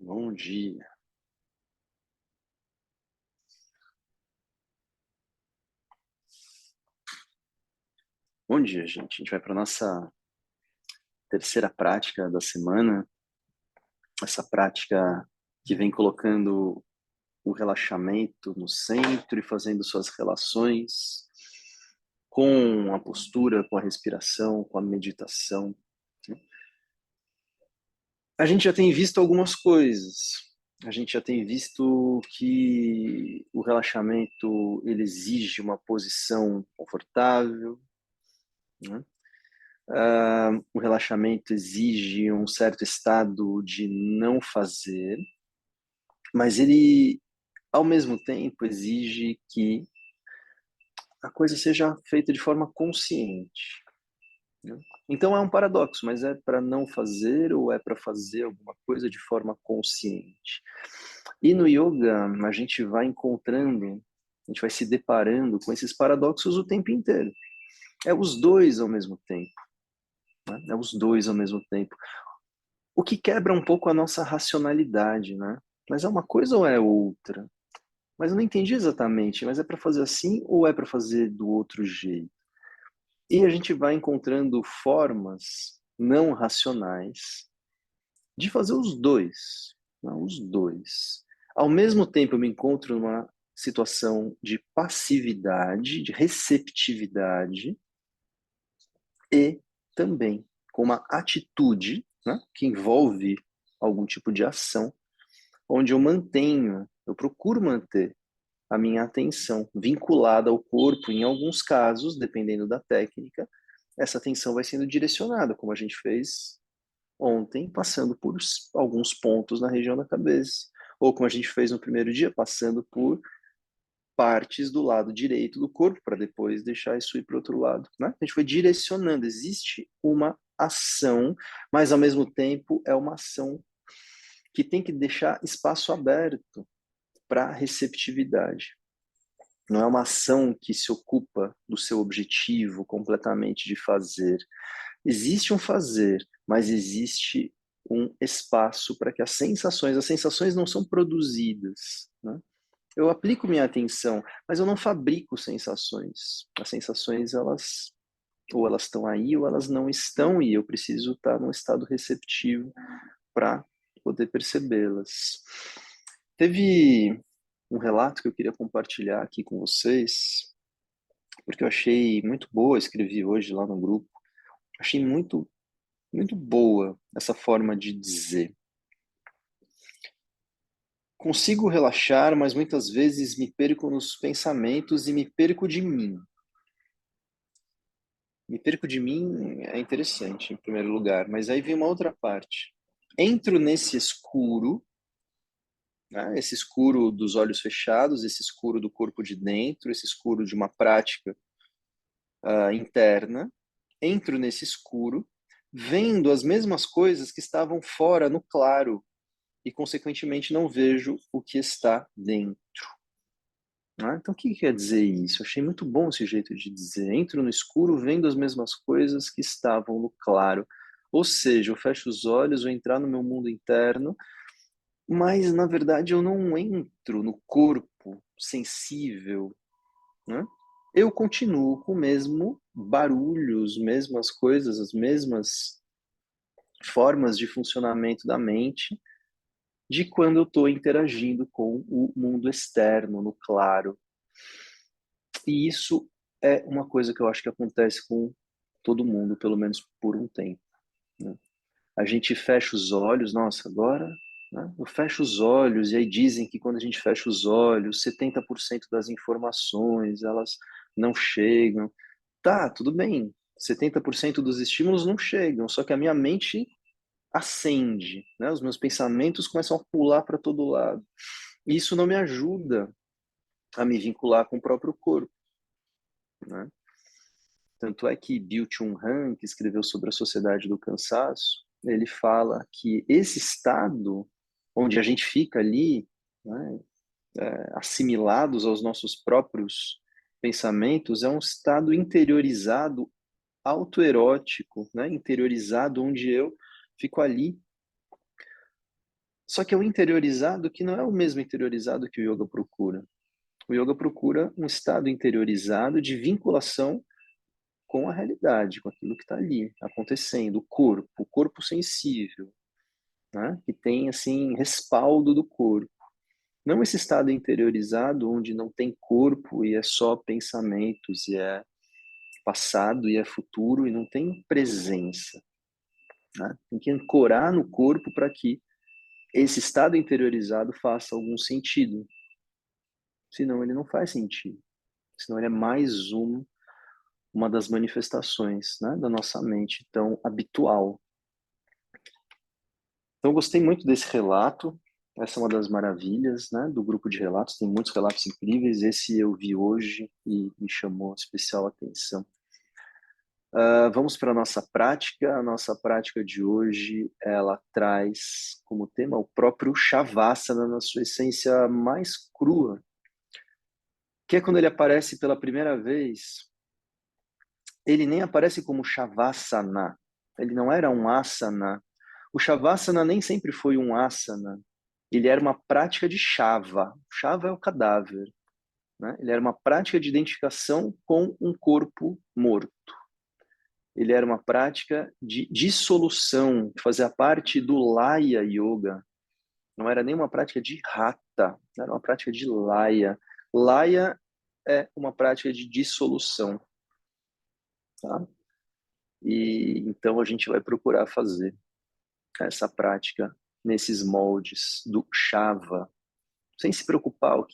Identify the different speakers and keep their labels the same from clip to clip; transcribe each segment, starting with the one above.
Speaker 1: Bom dia. Bom dia, gente. A gente vai para a nossa terceira prática da semana. Essa prática que vem colocando o relaxamento no centro e fazendo suas relações com a postura, com a respiração, com a meditação. A gente já tem visto algumas coisas. A gente já tem visto que o relaxamento ele exige uma posição confortável, né? O relaxamento exige um certo estado de não fazer, mas ele, ao mesmo tempo, exige que a coisa seja feita de forma consciente, né? Então é um paradoxo, mas é para não fazer ou é para fazer alguma coisa de forma consciente? E no yoga, a gente vai encontrando, a gente vai se deparando com esses paradoxos o tempo inteiro. É os dois ao mesmo tempo, né? É os dois ao mesmo tempo. O que quebra um pouco a nossa racionalidade, né? Mas é uma coisa ou é outra? Mas eu não entendi exatamente, mas é para fazer assim ou é para fazer do outro jeito? E a gente vai encontrando formas não racionais de fazer os dois, não, os dois. Ao mesmo tempo eu me encontro numa situação de passividade, de receptividade e também com uma atitude, né, que envolve algum tipo de ação onde eu procuro manter a minha atenção vinculada ao corpo. Em alguns casos, dependendo da técnica, essa atenção vai sendo direcionada, como a gente fez ontem, passando por alguns pontos na região da cabeça. Ou como a gente fez no primeiro dia, passando por partes do lado direito do corpo, para depois deixar isso ir para o outro lado, né? A gente foi direcionando. Existe uma ação, mas ao mesmo tempo é uma ação que tem que deixar espaço aberto para receptividade. Não é uma ação que se ocupa do seu objetivo completamente de fazer. Existe um fazer, mas existe um espaço para que as sensações não são produzidas, né? Eu aplico minha atenção, mas eu não fabrico sensações. As sensações, elas ou elas estão aí ou elas não estão, e eu preciso estar num estado receptivo para poder percebê-las. Teve um relato que eu queria compartilhar aqui com vocês, porque eu achei muito boa, escrevi hoje lá no grupo, achei muito boa essa forma de dizer. Consigo relaxar, mas muitas vezes me perco nos pensamentos e me perco de mim. Me perco de mim é interessante, em primeiro lugar, mas aí vem uma outra parte. Entro nesse escuro, né, esse escuro dos olhos fechados, esse escuro do corpo de dentro, esse escuro de uma prática interna, entro nesse escuro, vendo as mesmas coisas que estavam fora no claro e, consequentemente, não vejo o que está dentro. Né? Então, o que quer dizer isso? Eu achei muito bom esse jeito de dizer. Entro no escuro, vendo as mesmas coisas que estavam no claro. Ou seja, eu fecho os olhos, vou entrar no meu mundo interno, mas, na verdade, eu não entro no corpo sensível, né? Eu continuo com o mesmo barulho, as mesmas coisas, as mesmas formas de funcionamento da mente de quando eu estou interagindo com o mundo externo, no claro. E isso é uma coisa que eu acho que acontece com todo mundo, pelo menos por um tempo, né? A gente fecha os olhos, nossa, agora, né, eu fecho os olhos, e aí dizem que quando a gente fecha os olhos, 70% das informações, elas não chegam. Tá, tudo bem, 70% dos estímulos não chegam, só que a minha mente acende, né? Os meus pensamentos começam a pular para todo lado. E isso não me ajuda a me vincular com o próprio corpo, né? Tanto é que Byung-Chul Han, que escreveu sobre a sociedade do cansaço, ele fala que esse estado onde a gente fica ali, né, assimilados aos nossos próprios pensamentos, é um estado interiorizado, autoerótico, né, interiorizado, onde eu fico ali Só que é o interiorizado que não é o mesmo interiorizado que o yoga procura. O yoga procura um estado interiorizado de vinculação com a realidade, com aquilo que está ali acontecendo, o corpo sensível, né? Que tem assim respaldo do corpo. Não esse estado interiorizado onde não tem corpo e é só pensamentos, e é passado e é futuro e não tem presença. Né? Tem que ancorar no corpo para que esse estado interiorizado faça algum sentido. Senão ele não faz sentido. Senão ele é mais uma das manifestações, né, da nossa mente tão habitual. Então, eu gostei muito desse relato. Essa é uma das maravilhas, né, do grupo de relatos. Tem muitos relatos incríveis. Esse eu vi hoje e me chamou especial atenção. Vamos para a nossa prática. A nossa prática de hoje, ela traz como tema o próprio Shavasana na sua essência mais crua, que é quando ele aparece pela primeira vez. Ele nem aparece como Shavasana. Ele não era um asana. O Shavasana nem sempre foi um asana. Ele era uma prática de Shava. Shava é o cadáver. Né? Ele era uma prática de identificação com um corpo morto. Ele era uma prática de dissolução, que fazia parte do Laya Yoga. Não era nem uma prática de Hatha, era uma prática de Laya. Laya é uma prática de dissolução. Tá? E então a gente vai procurar fazer essa prática nesses moldes do Shava, sem se preocupar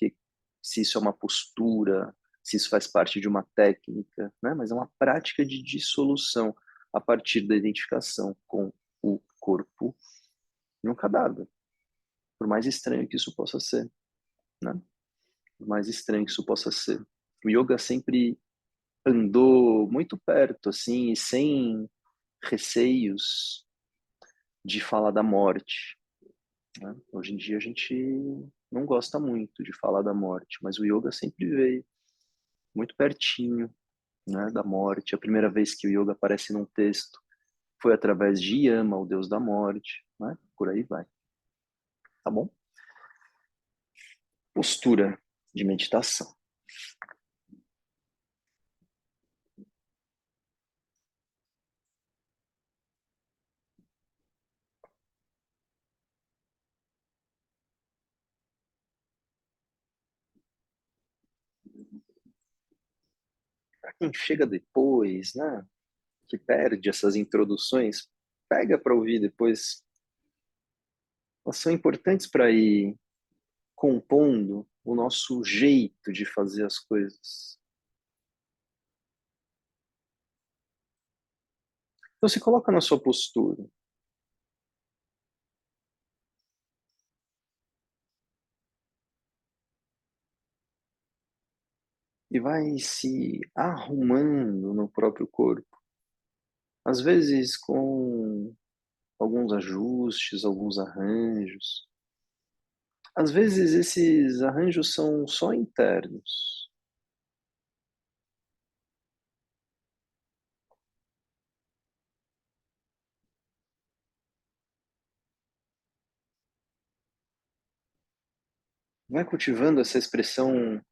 Speaker 1: se isso é uma postura, se isso faz parte de uma técnica, né? Mas é uma prática de dissolução a partir da identificação com o corpo e um cadáver, por mais estranho que isso possa ser, né? Por mais estranho que isso possa ser. O yoga sempre andou muito perto, assim, e sem receios de falar da morte, né? Hoje em dia a gente não gosta muito de falar da morte, mas o yoga sempre veio muito pertinho, né, da morte. A primeira vez que o yoga aparece num texto foi através de Yama, o deus da morte, né? Por aí vai, tá bom? Postura de meditação. Para quem chega depois, né, que perde essas introduções, pega para ouvir depois. Elas são importantes para ir compondo o nosso jeito de fazer as coisas. Então se coloca na sua postura e vai se arrumando no próprio corpo. Às vezes com alguns ajustes, alguns arranjos. Às vezes esses arranjos são só internos. Vai cultivando essa expressão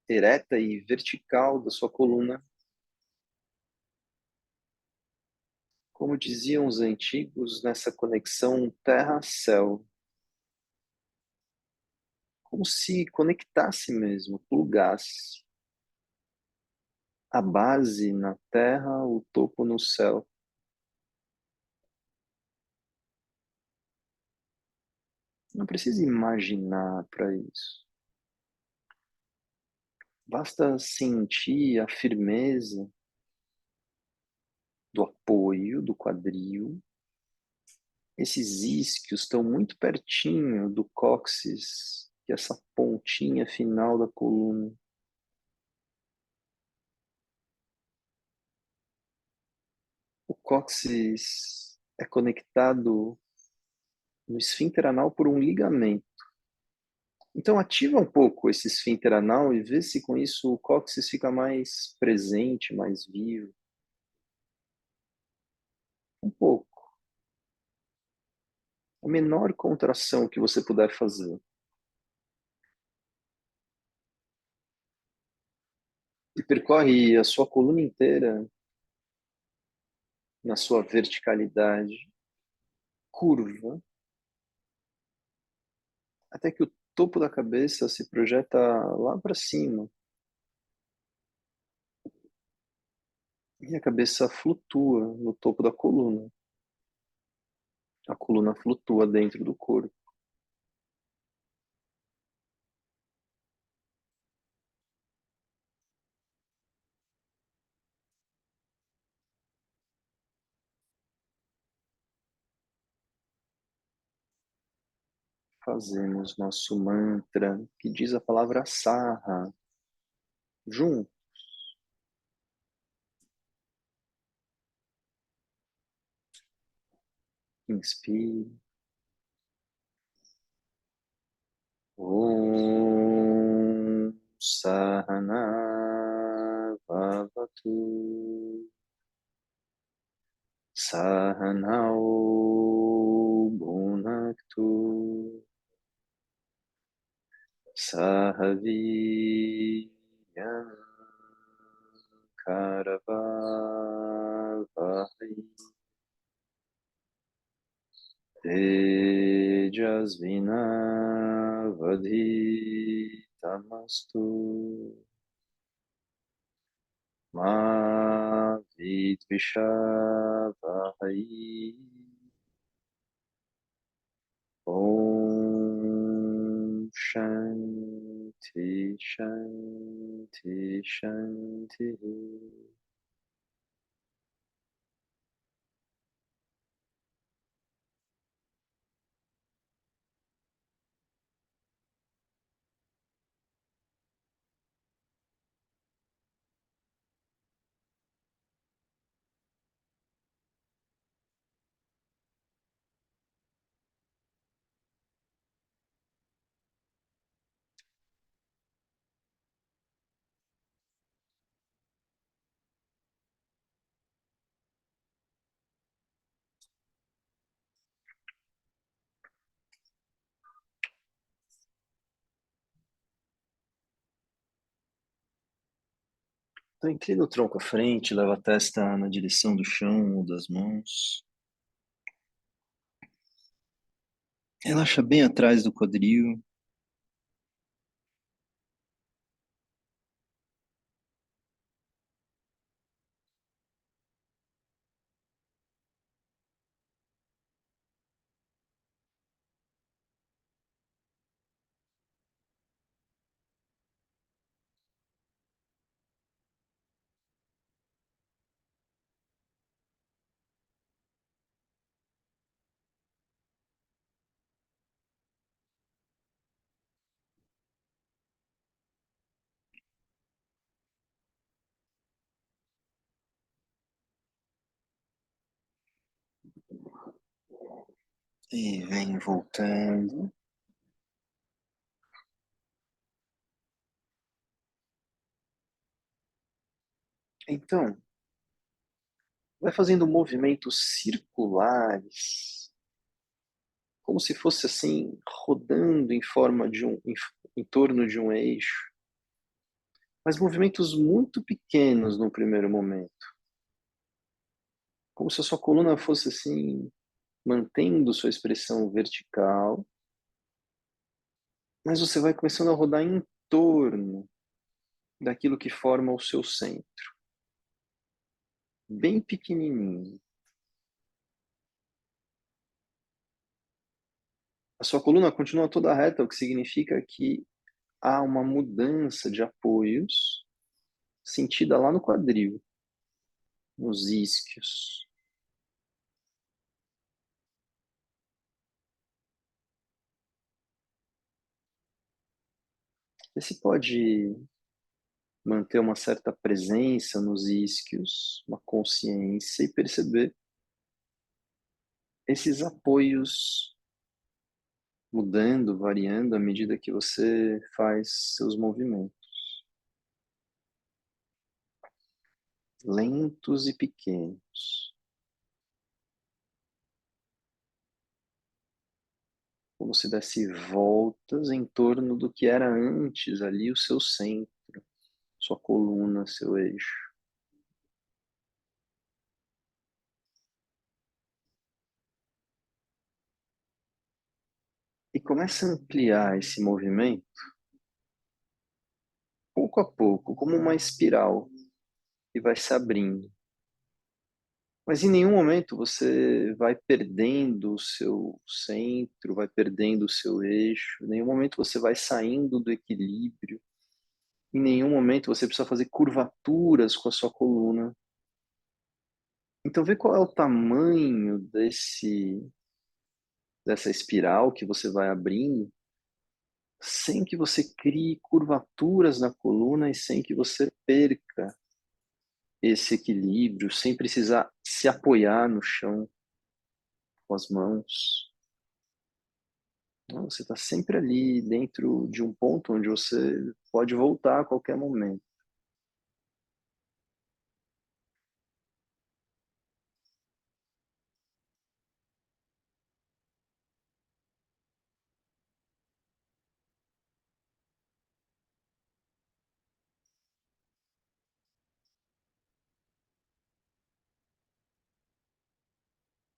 Speaker 1: ereta e vertical da sua coluna. Como diziam os antigos, nessa conexão terra-céu. Como se conectasse mesmo, plugasse. A base na terra, o topo no céu. Não precisa imaginar para isso. Basta sentir a firmeza do apoio do quadril. Esses isquios estão muito pertinho do cóccix, que é essa pontinha final da coluna. O cóccix é conectado no esfíncter anal por um ligamento. Então ativa um pouco esse esfíncter anal e vê se com isso o cóccix fica mais presente, mais vivo. Um pouco. menor contração que você puder fazer. E percorre a sua coluna inteira na sua verticalidade, curva, até que o topo da cabeça se projeta lá para cima e a cabeça flutua no topo da coluna. A coluna flutua dentro do corpo. Fazemos nosso mantra que diz a palavra Saha junto. Inspire. Om Sahana Bhavatu Sahanao Bhunaktu Sahaviryam Karavavai Tejasvinavadhitamastu Ma Vidvishavahai Om Shanti Shanti Shanti. Então, inclina o tronco à frente, leva a testa na direção do chão ou das mãos. Relaxa bem atrás do quadril. E vem voltando. Então, vai fazendo movimentos circulares, como se fosse assim, rodando em forma de em torno de um eixo, mas movimentos muito pequenos no primeiro momento, como se a sua coluna fosse assim, mantendo sua expressão vertical, mas você vai começando a rodar em torno daquilo que forma o seu centro, bem pequenininho. A sua coluna continua toda reta, o que significa que há uma mudança de apoios sentida lá no quadril, nos isquios. Você pode manter uma certa presença nos isquios, uma consciência e perceber esses apoios mudando, variando à medida que você faz seus movimentos, lentos e pequenos. como se desse voltas em torno do que era antes ali o seu centro, sua coluna, seu eixo. E começa a ampliar esse movimento pouco a pouco, como uma espiral, que vai se abrindo. Mas em nenhum momento você vai perdendo o seu centro, vai perdendo o seu eixo, em nenhum momento você vai saindo do equilíbrio, em nenhum momento você precisa fazer curvaturas com a sua coluna. Então vê qual é o tamanho dessa espiral que você vai abrindo, sem que você crie curvaturas na coluna e sem que você perca esse equilíbrio, sem precisar se apoiar no chão com as mãos. Então, você está sempre ali dentro de um ponto onde você pode voltar a qualquer momento.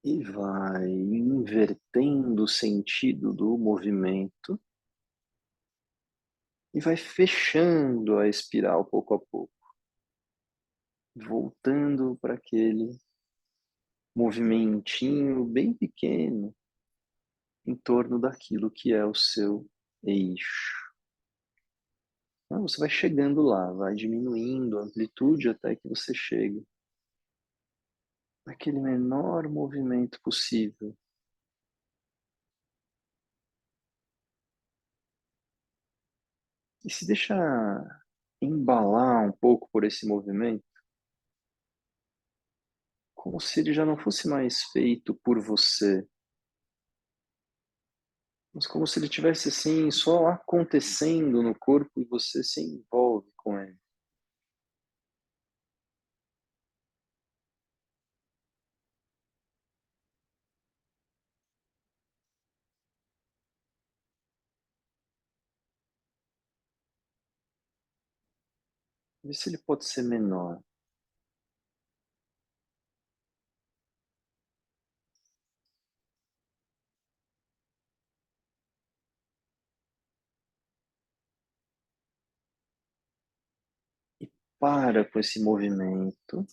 Speaker 1: E vai invertendo o sentido do movimento e vai fechando a espiral pouco a pouco, voltando para aquele movimentinho bem pequeno em torno daquilo que é o seu eixo. Então, você vai chegando lá, vai diminuindo a amplitude até que você chegue naquele menor movimento possível. E se deixa embalar um pouco por esse movimento, como se ele já não fosse mais feito por você, mas como se ele tivesse assim só acontecendo no corpo e você se envolve com ele. Vê se ele pode ser menor. E para com esse movimento,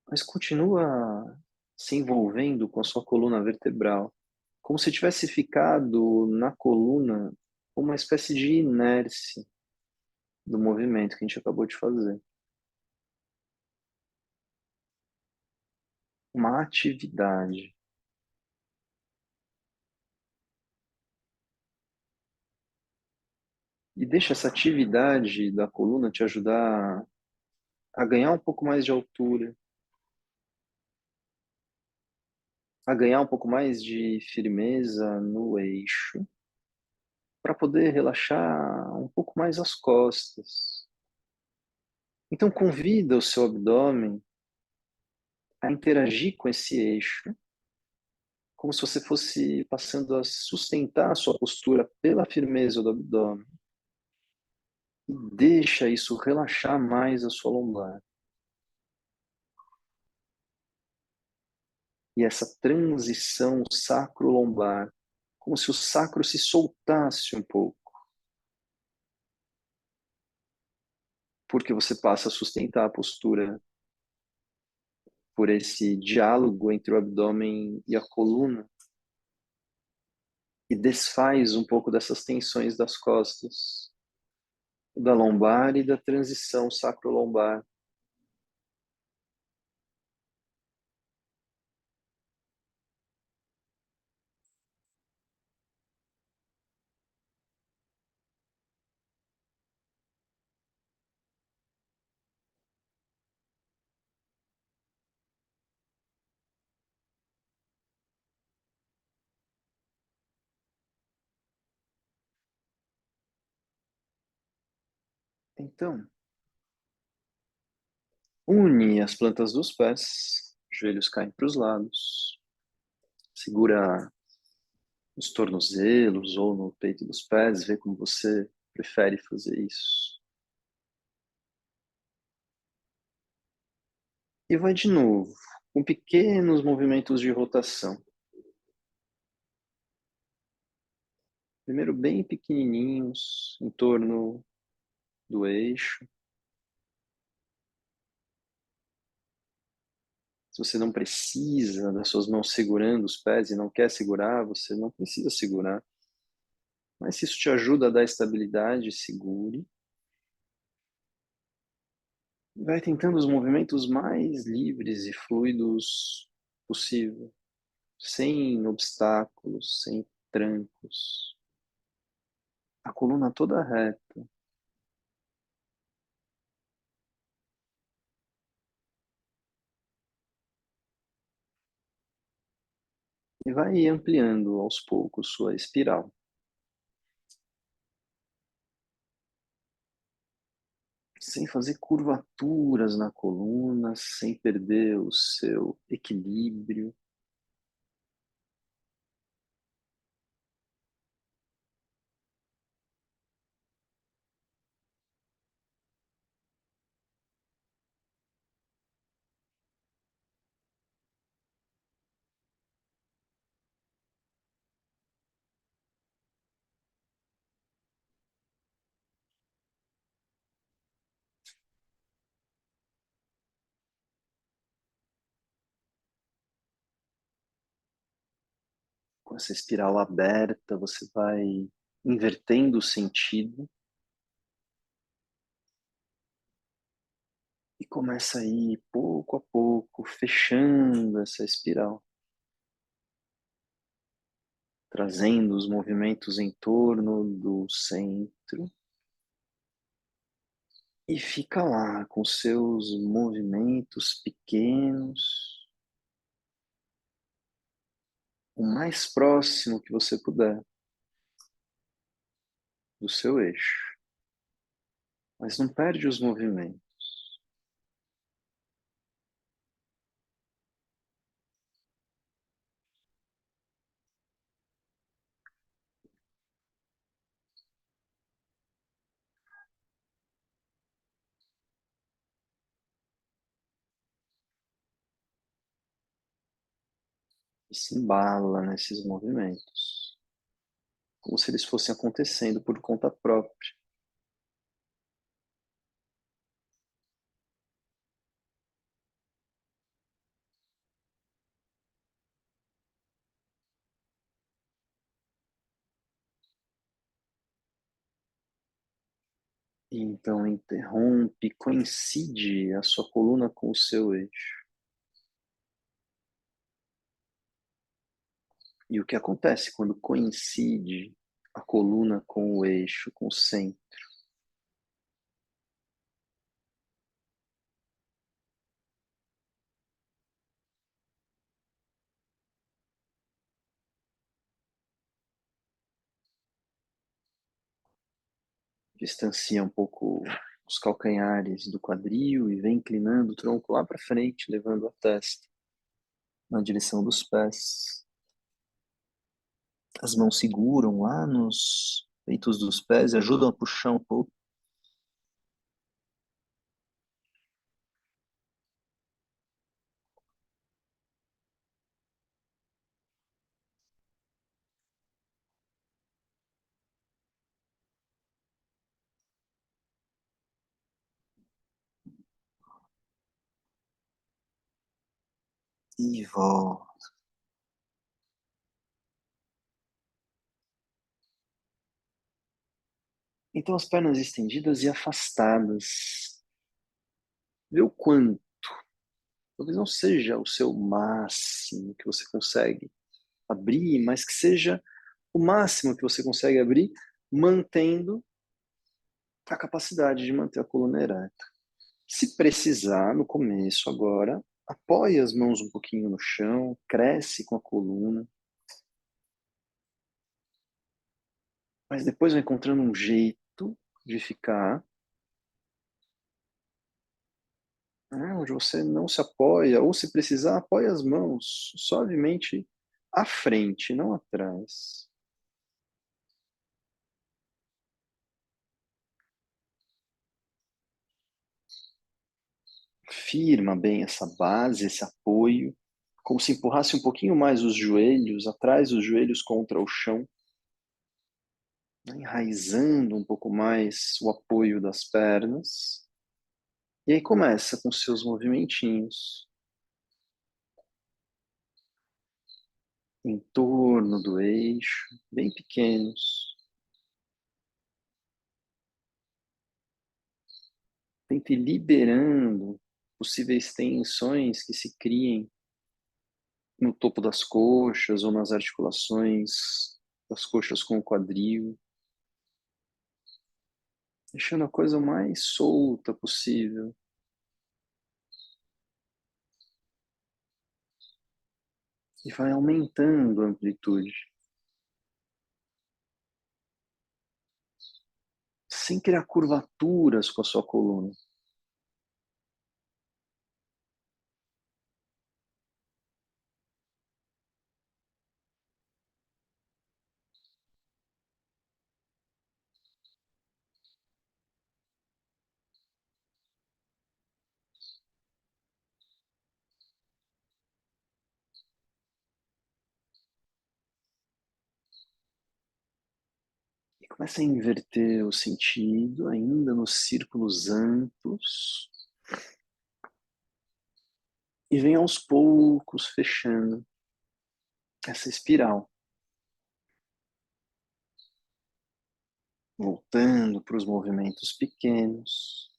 Speaker 1: mas continua se envolvendo com a sua coluna vertebral, como se tivesse ficado na coluna uma espécie de inércia do movimento que a gente acabou de fazer. Uma atividade. E deixa essa atividade da coluna te ajudar a ganhar um pouco mais de altura, a ganhar um pouco mais de firmeza no eixo, para poder relaxar um pouco mais as costas. Então convida o seu abdômen a interagir com esse eixo, como se você fosse passando a sustentar a sua postura pela firmeza do abdômen. E deixa isso relaxar mais a sua lombar. E essa transição sacro-lombar, como se o sacro se soltasse um pouco, porque você passa a sustentar a postura por esse diálogo entre o abdômen e a coluna e desfaz um pouco dessas tensões das costas, da lombar e da transição sacro-lombar. Então, une as plantas dos pés, joelhos caem para os lados, segura nos tornozelos ou no peito dos pés, vê como você prefere fazer isso. E vai de novo, com pequenos movimentos de rotação. Primeiro bem pequenininhos, em torno do eixo. Se você não precisa das suas mãos segurando os pés e não quer segurar, você não precisa segurar. Mas se isso te ajuda a dar estabilidade, segure. Vai tentando os movimentos mais livres e fluidos possível, sem obstáculos, sem trancos. A coluna toda reta. E vai ampliando aos poucos sua espiral. Sem fazer curvaturas na coluna, sem perder o seu equilíbrio. Com essa espiral aberta, você vai invertendo o sentido e começa a ir pouco a pouco, fechando essa espiral, trazendo os movimentos em torno do centro e fica lá com seus movimentos pequenos, o mais próximo que você puder do seu eixo, mas não perde os movimentos. E se embala nesses movimentos, como se eles fossem acontecendo por conta própria. E então interrompe, coincide a sua coluna com o seu eixo. E o que acontece quando coincide a coluna com o eixo, com o centro? Distancia um pouco os calcanhares do quadril e vem inclinando o tronco lá para frente, levando a testa na direção dos pés. As mãos seguram lá nos peitos dos pés e ajudam a puxar um pouco. E volta. Então as pernas estendidas e afastadas. Vê o quanto. Talvez não seja o seu máximo que você consegue abrir, mas que seja o máximo que você consegue abrir, mantendo a capacidade de manter a coluna ereta. Se precisar, no começo agora, apoie as mãos um pouquinho no chão, cresce com a coluna, mas depois vai encontrando um jeito de ficar, né, onde você não se apoia, ou se precisar, apoie as mãos suavemente à frente, não atrás. Firma bem essa base, esse apoio, como se empurrasse um pouquinho mais os joelhos, atrás dos joelhos contra o chão, né? Enraizando um pouco mais o apoio das pernas. E aí começa com seus movimentinhos em torno do eixo, bem pequenos. Tente ir liberando possíveis tensões que se criem no topo das coxas ou nas articulações das coxas com o quadril, deixando a coisa mais solta possível. E vai aumentando a amplitude, sem criar curvaturas com a sua coluna. E começa a inverter o sentido, ainda nos círculos amplos, e vem aos poucos fechando essa espiral, voltando para os movimentos pequenos,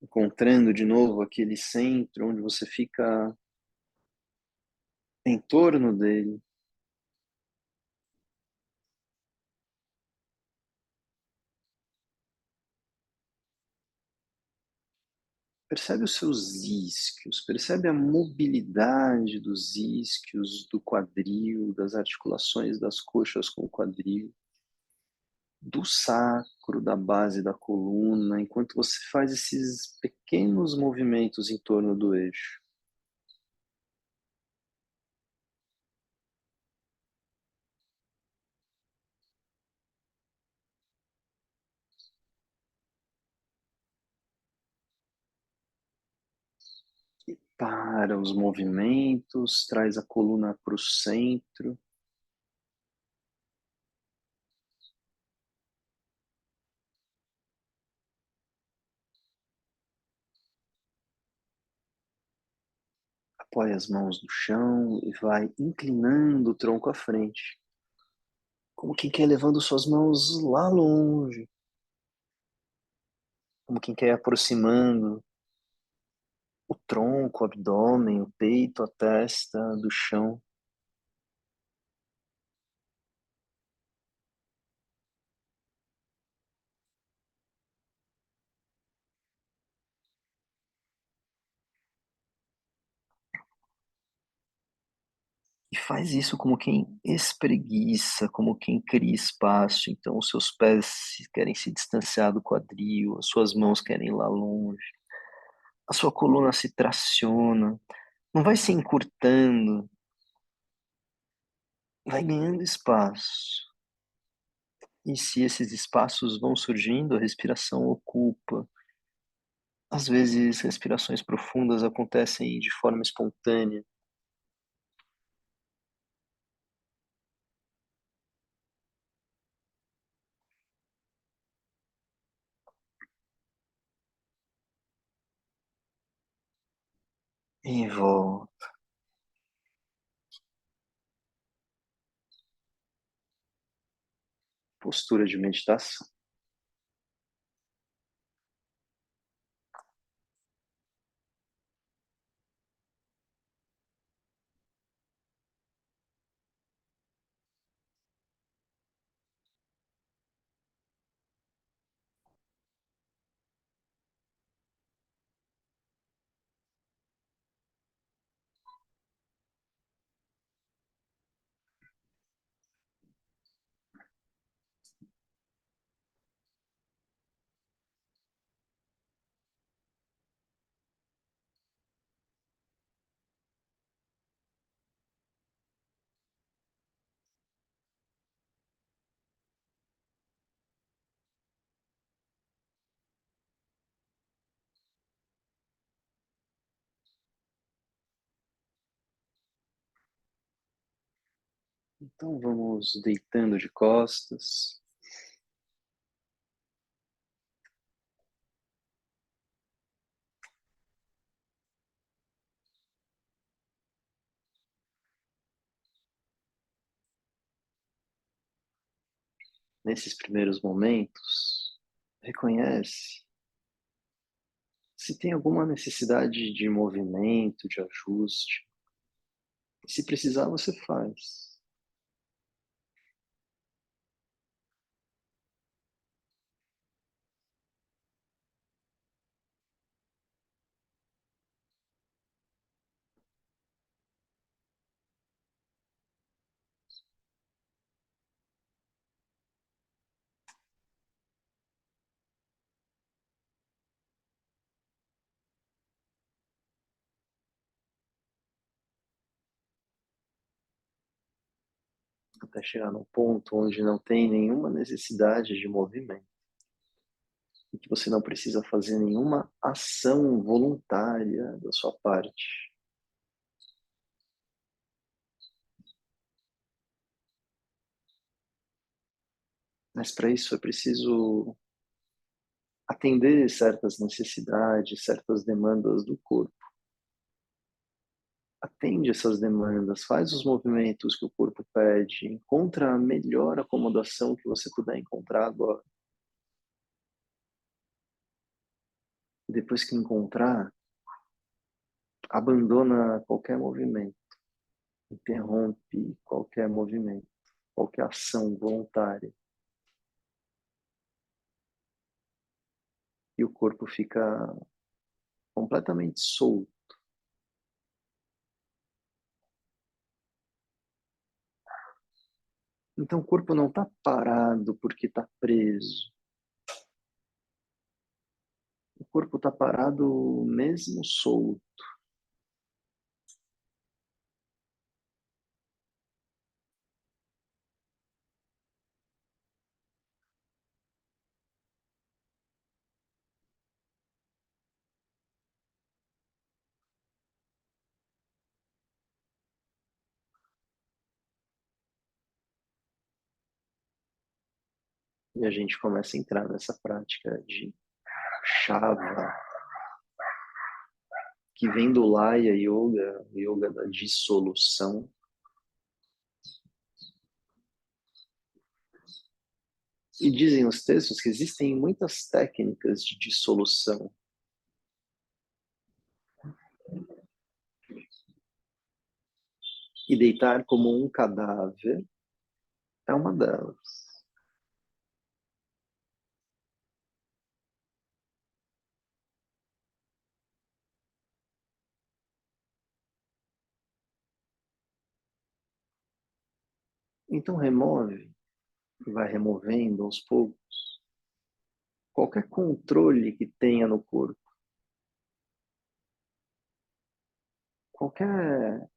Speaker 1: encontrando de novo aquele centro onde você fica em torno dele. Percebe os seus isquios, percebe a mobilidade dos isquios, do quadril, das articulações das coxas com o quadril, do sacro, da base da coluna, enquanto você faz esses pequenos movimentos em torno do eixo. E para os movimentos, traz a coluna para o centro. Apoia as mãos no chão e vai inclinando o tronco à frente, como quem quer levando suas mãos lá longe, como quem quer ir aproximando o tronco, o abdômen, o peito, a testa do chão. E faz isso como quem espreguiça, como quem cria espaço. Então, os seus pés querem se distanciar do quadril, as suas mãos querem ir lá longe, a sua coluna se traciona, não vai se encurtando, vai ganhando espaço. E se esses espaços vão surgindo, a respiração ocupa. Às vezes, respirações profundas acontecem de forma espontânea. E volta. Postura de meditação. Então vamos deitando de costas. Nesses primeiros momentos, reconhece se tem alguma necessidade de movimento, de ajuste. Se precisar, você faz. Até chegar num ponto onde não tem nenhuma necessidade de movimento e que você não precisa fazer nenhuma ação voluntária da sua parte. Mas para isso é preciso atender certas necessidades, certas demandas do corpo. Atende essas demandas, faz os movimentos que o corpo pede, encontra a melhor acomodação que você puder encontrar agora. E depois que encontrar, abandona qualquer movimento, interrompe qualquer movimento, qualquer ação voluntária. E o corpo fica completamente solto. Então o corpo não está parado porque está preso. O corpo está parado mesmo solto. E a gente começa a entrar nessa prática de Shava, que vem do Laya Yoga, Yoga da dissolução. E dizem os textos que existem muitas técnicas de dissolução. E deitar como um cadáver é uma delas. Então remove, vai removendo aos poucos qualquer controle que tenha no corpo, qualquer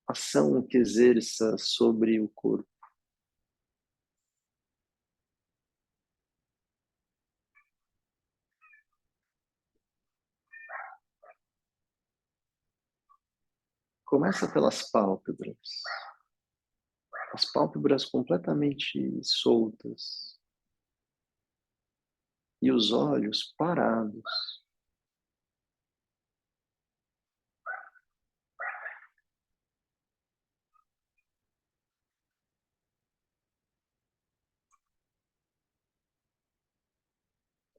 Speaker 1: ação que exerça sobre o corpo. Começa pelas pálpebras, as pálpebras completamente soltas e os olhos parados.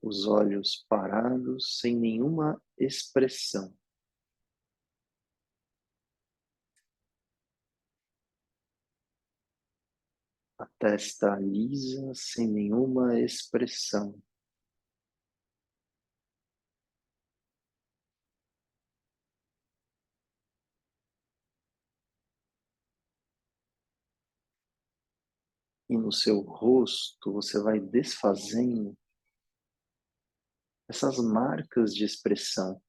Speaker 1: Os olhos parados, sem nenhuma expressão. A testa lisa, sem nenhuma expressão. E no seu rosto você vai desfazendo essas marcas de expressão.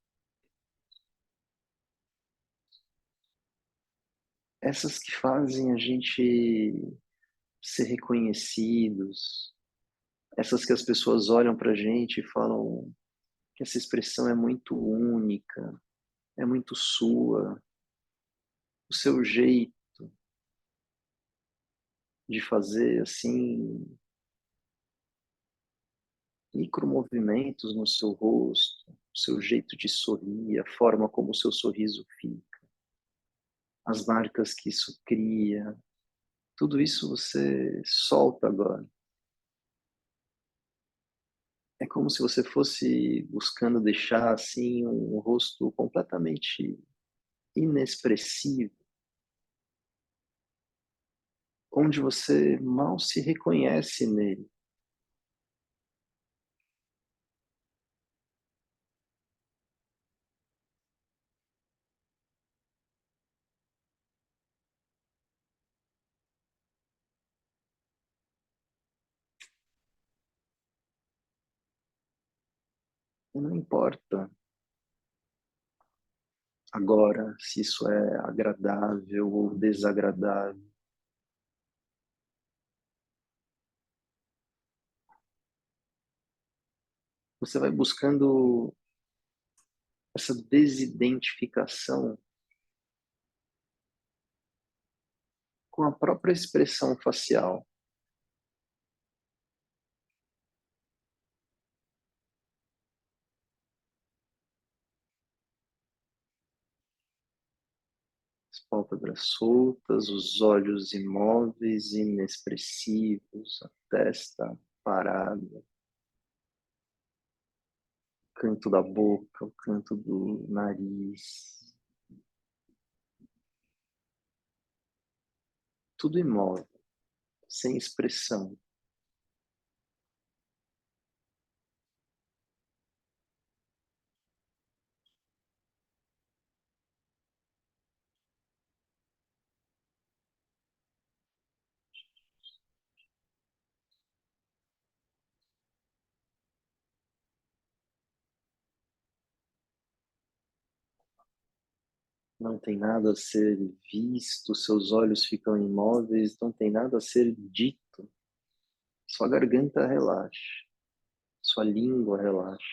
Speaker 1: Essas que fazem a gente ser reconhecidos. Essas que as pessoas olham para a gente e falam que essa expressão é muito única, é muito sua, o seu jeito. de fazer assim micromovimentos no seu rosto, o seu jeito de sorrir, a forma como o seu sorriso fica, as marcas que isso cria, tudo isso você solta agora. É como se você fosse buscando deixar assim um rosto completamente inexpressivo, onde você mal se reconhece nele. E não importa agora se isso é agradável ou desagradável. Você vai buscando essa desidentificação com a própria expressão facial. As pálpebras soltas, os olhos imóveis, inexpressivos, a testa parada, o canto da boca, o canto do nariz, tudo imóvel, sem expressão. Não tem nada a ser visto, seus olhos ficam imóveis, não tem nada a ser dito. Sua garganta relaxa, sua língua relaxa.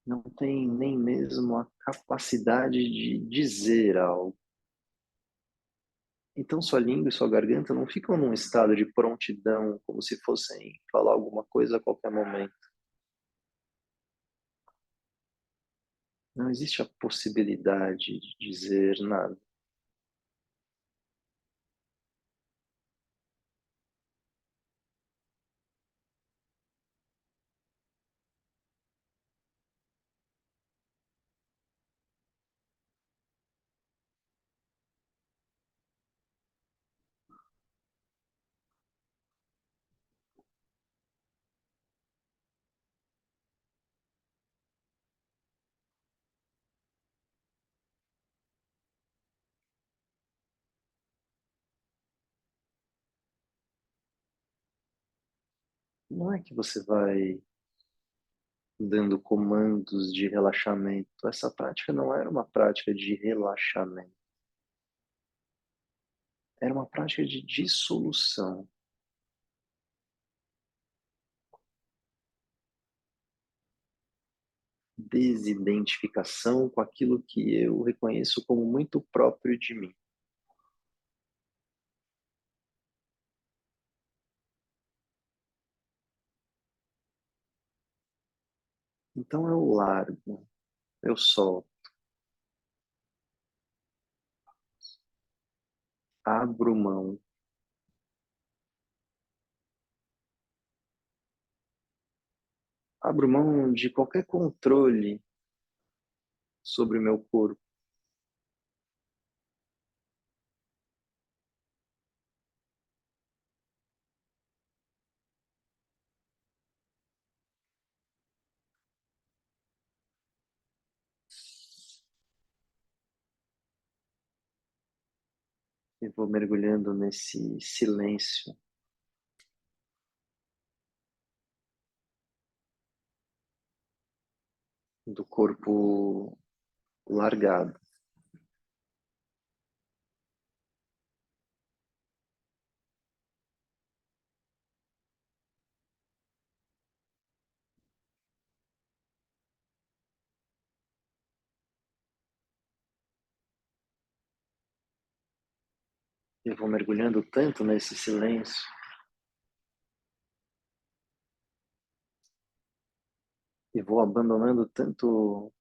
Speaker 1: Não tem nem mesmo a capacidade de dizer algo. Então sua língua e sua garganta não ficam num estado de prontidão, como se fossem falar alguma coisa a qualquer momento. Não existe a possibilidade de dizer nada. Não é que você vai dando comandos de relaxamento. Essa prática não era uma prática de relaxamento. Era uma prática de dissolução. Desidentificação com aquilo que eu reconheço como muito próprio de mim. Então eu largo, eu solto, abro mão, abro mão de qualquer controle sobre o meu corpo. E vou mergulhando nesse silêncio do corpo largado. Eu vou mergulhando tanto nesse silêncio, e vou abandonando tanto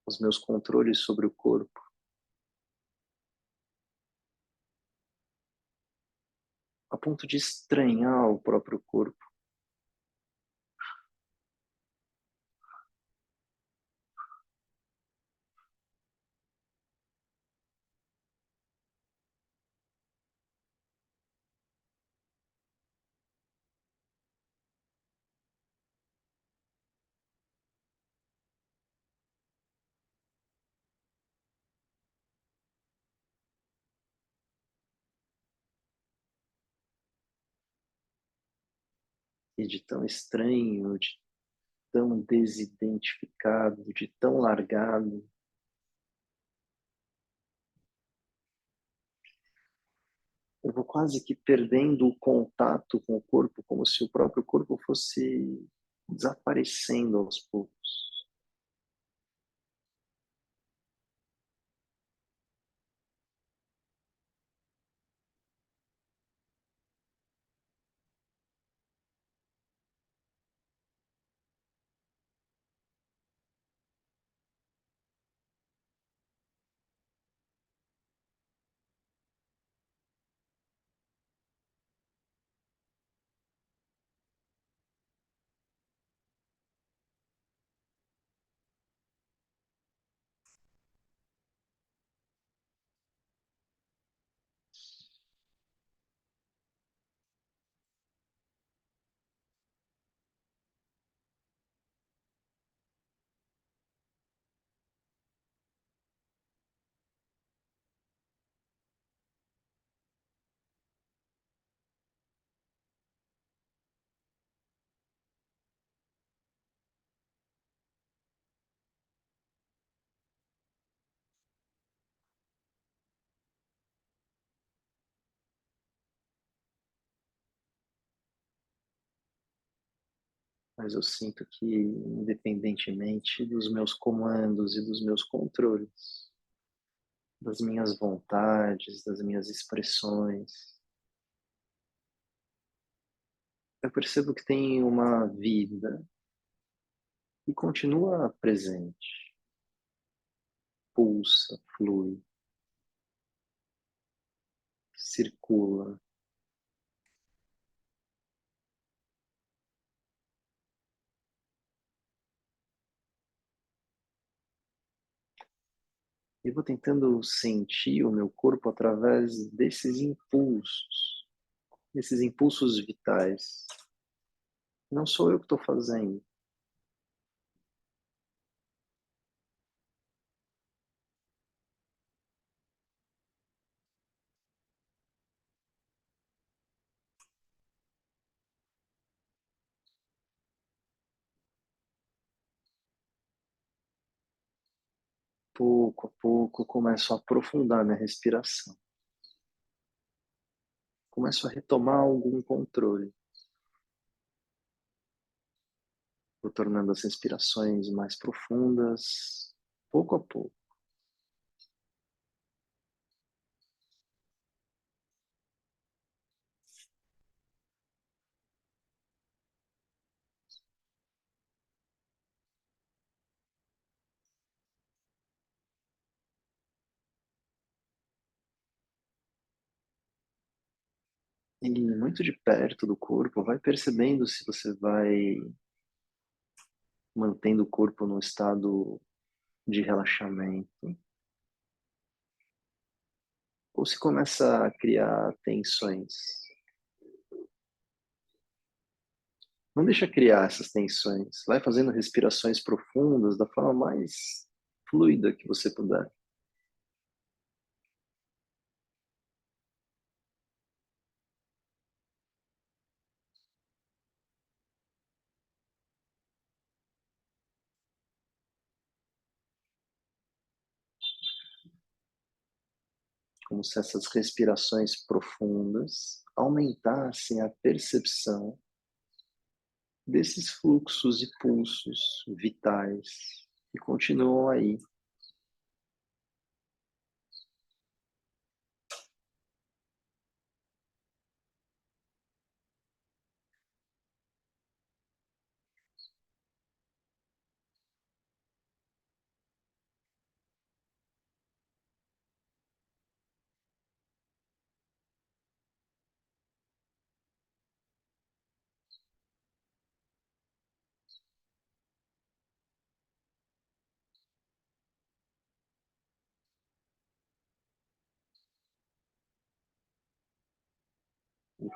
Speaker 1: os meus controles sobre o corpo, a ponto de estranhar o próprio corpo. E de tão estranho, de tão desidentificado, de tão largado, eu vou quase que perdendo o contato com o corpo, como se o próprio corpo fosse desaparecendo aos poucos. Mas eu sinto que, independentemente dos meus comandos e dos meus controles, das minhas vontades, das minhas expressões, eu percebo que tem uma vida que continua presente, pulsa, flui, circula. E vou tentando sentir o meu corpo através desses impulsos vitais. Não sou eu que estou fazendo. Pouco a pouco, começo a aprofundar minha respiração. Começo a retomar algum controle. Vou tornando as respirações mais profundas, pouco a pouco. E muito de perto do corpo, vai percebendo se você vai mantendo o corpo num estado de relaxamento, ou se começa a criar tensões. Não deixa criar essas tensões. Vai fazendo respirações profundas da forma mais fluida que você puder. Como se essas respirações profundas aumentassem a percepção desses fluxos e pulsos vitais que continuam aí.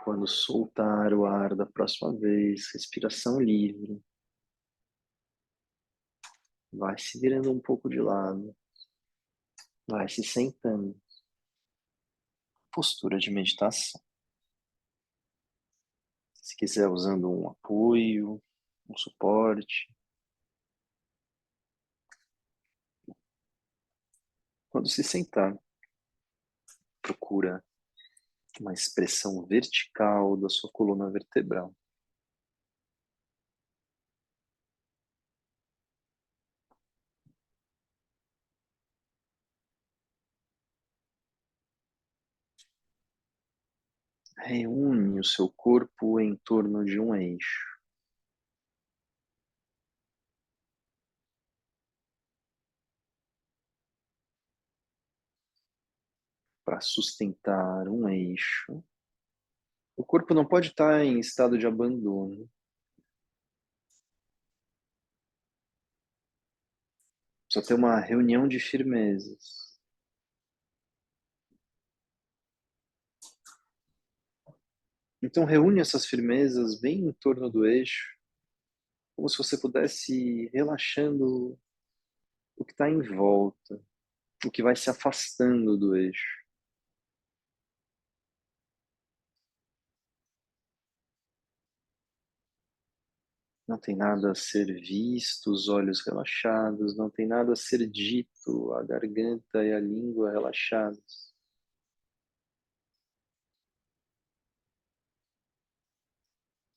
Speaker 1: quando soltar o ar da próxima vez, respiração livre, vai se virando um pouco de lado, vai se sentando. Postura de meditação. Se quiser usando um apoio, um suporte. Quando se sentar, procura uma expressão vertical da sua coluna vertebral. Reúne o seu corpo em torno de um eixo. Para sustentar um eixo, o corpo não pode estar em estado de abandono. Precisa ter uma reunião de firmezas. Então reúne essas firmezas bem em torno do eixo, como se você pudesse ir relaxando o que está em volta, o que vai se afastando do eixo. Não tem nada a ser visto, os olhos relaxados, não tem nada a ser dito, a garganta e a língua relaxados.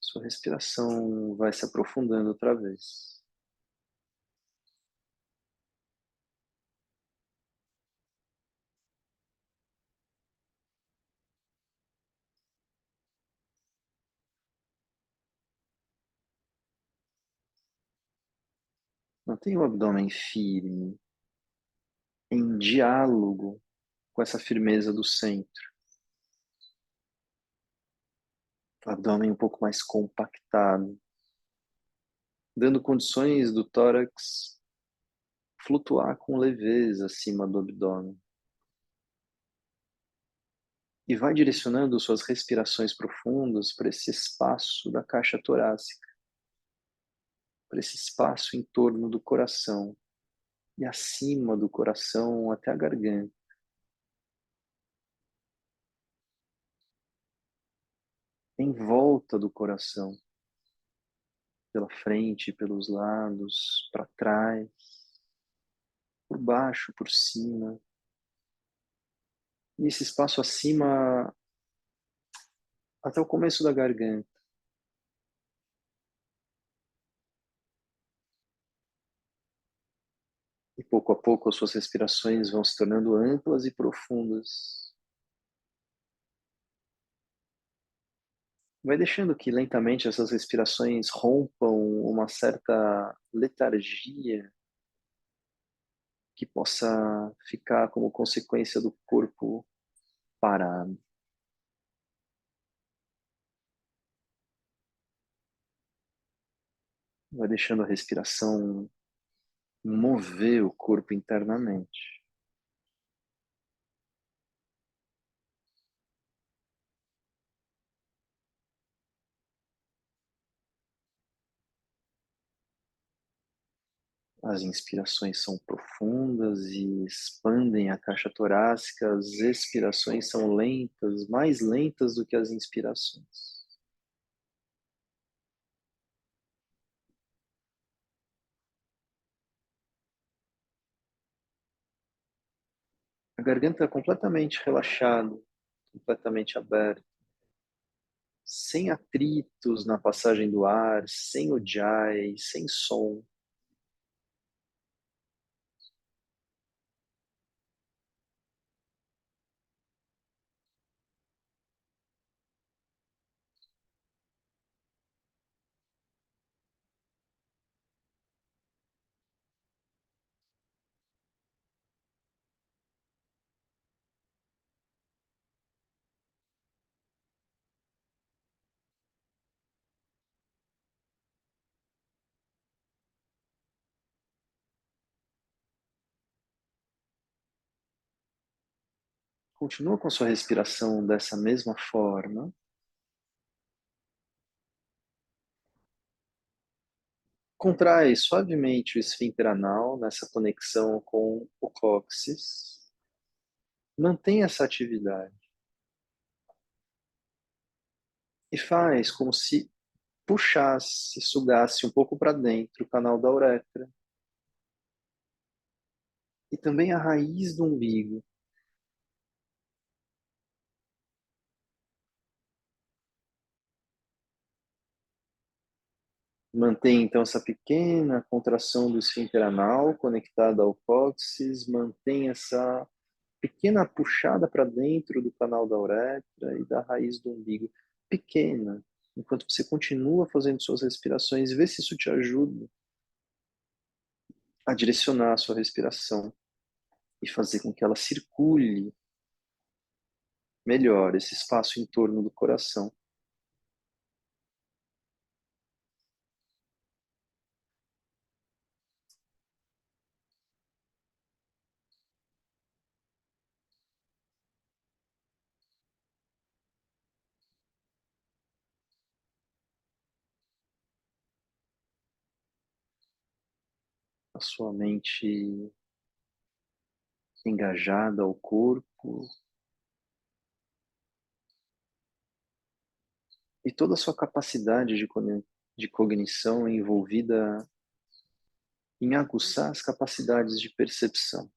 Speaker 1: Sua respiração vai se aprofundando outra vez. Mantenha o abdômen firme, em diálogo com essa firmeza do centro. O abdômen um pouco mais compactado, dando condições do tórax flutuar com leveza acima do abdômen. E vai direcionando suas respirações profundas para esse espaço da caixa torácica, para esse espaço em torno do coração e acima do coração até a garganta, em volta do coração, pela frente, pelos lados, para trás, por baixo, por cima. E esse espaço acima até o começo da garganta. E pouco a pouco as suas respirações vão se tornando amplas e profundas. Vai deixando que lentamente essas respirações rompam uma certa letargia que possa ficar como consequência do corpo parado. Vai deixando a respiração mover o corpo internamente. As inspirações são profundas e expandem a caixa torácica, as expirações são lentas, mais lentas do que as inspirações. A garganta é completamente relaxada, completamente aberta, sem atritos na passagem do ar, sem ujjayi, sem som. Continua com sua respiração dessa mesma forma, Contrai suavemente o esfíncter anal nessa conexão com o cóccix. Mantém essa atividade. E faz como se puxasse, sugasse um pouco para dentro o canal da uretra. E também a raiz do umbigo. Mantém então essa pequena contração do esfíncter anal conectada ao cóccix, mantém essa pequena puxada para dentro do canal da uretra e da raiz do umbigo, pequena, enquanto você continua fazendo suas respirações, vê se isso te ajuda a direcionar a sua respiração e fazer com que ela circule melhor esse espaço em torno do coração. A sua mente engajada ao corpo e toda a sua capacidade de cognição envolvida em aguçar as capacidades de percepção.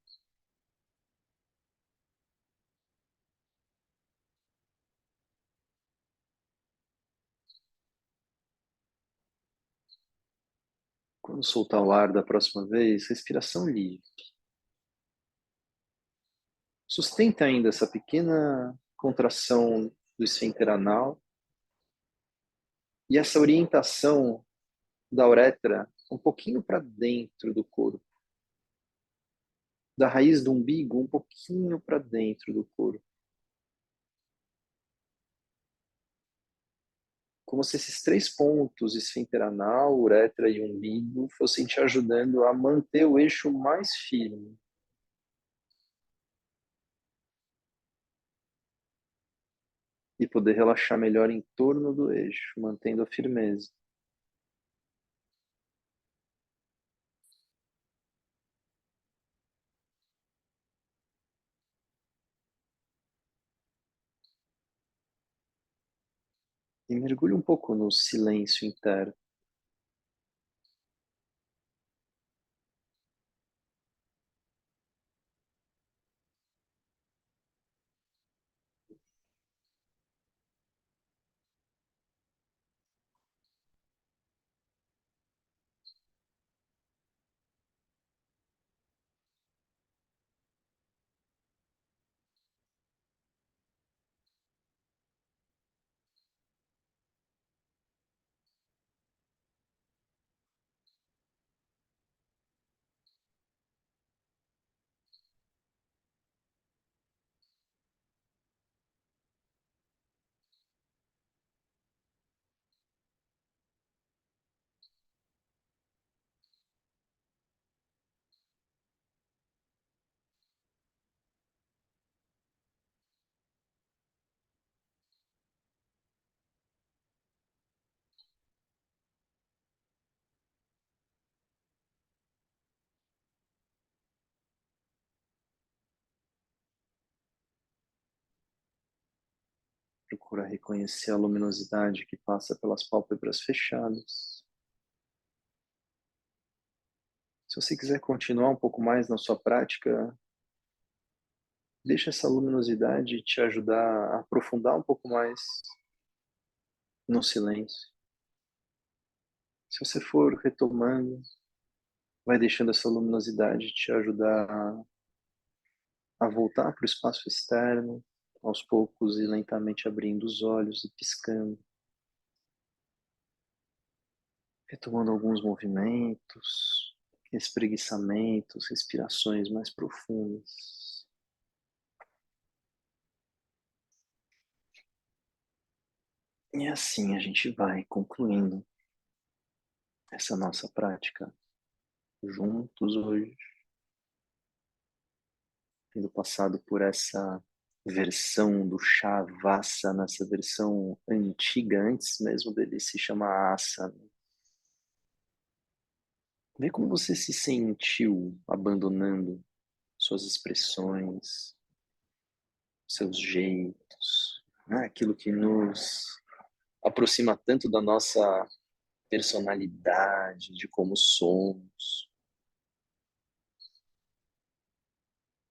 Speaker 1: Quando soltar o ar da próxima vez, respiração livre. Sustenta ainda essa pequena contração do esfíncter anal e essa orientação da uretra um pouquinho para dentro do corpo, da raiz do umbigo um pouquinho para dentro do corpo. Como se esses três pontos, esfíncter anal, uretra e umbigo, fossem te ajudando a manter o eixo mais firme. E poder relaxar melhor em torno do eixo, mantendo a firmeza. E mergulhe um pouco no silêncio interno. Procura reconhecer a luminosidade que passa pelas pálpebras fechadas. Se você quiser continuar um pouco mais na sua prática, deixa essa luminosidade te ajudar a aprofundar um pouco mais no silêncio. Se você for retomando, vai deixando essa luminosidade te ajudar a voltar para o espaço externo, aos poucos e lentamente abrindo os olhos e piscando, retomando alguns movimentos, espreguiçamentos, respirações mais profundas. E assim a gente vai concluindo essa nossa prática juntos hoje, tendo passado por essa versão do Shavasana, essa versão antiga, antes mesmo dele se chamar Asana. Vê como você se sentiu abandonando suas expressões, seus jeitos, né? Aquilo que nos aproxima tanto da nossa personalidade, de como somos.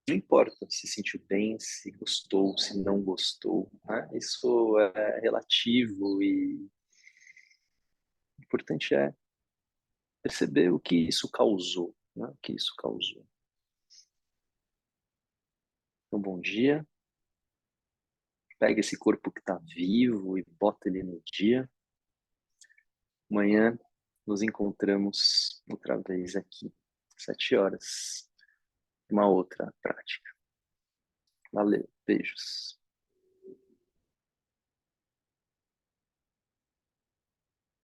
Speaker 1: Não importa se sentiu bem, se gostou, se não gostou, né? Isso é relativo e o importante é perceber o que isso causou, né? O que isso causou. Então, bom dia. Pega esse corpo que está vivo e bota ele no dia. Amanhã nos encontramos outra vez aqui, 7 horas, uma outra prática. Valeu, beijos.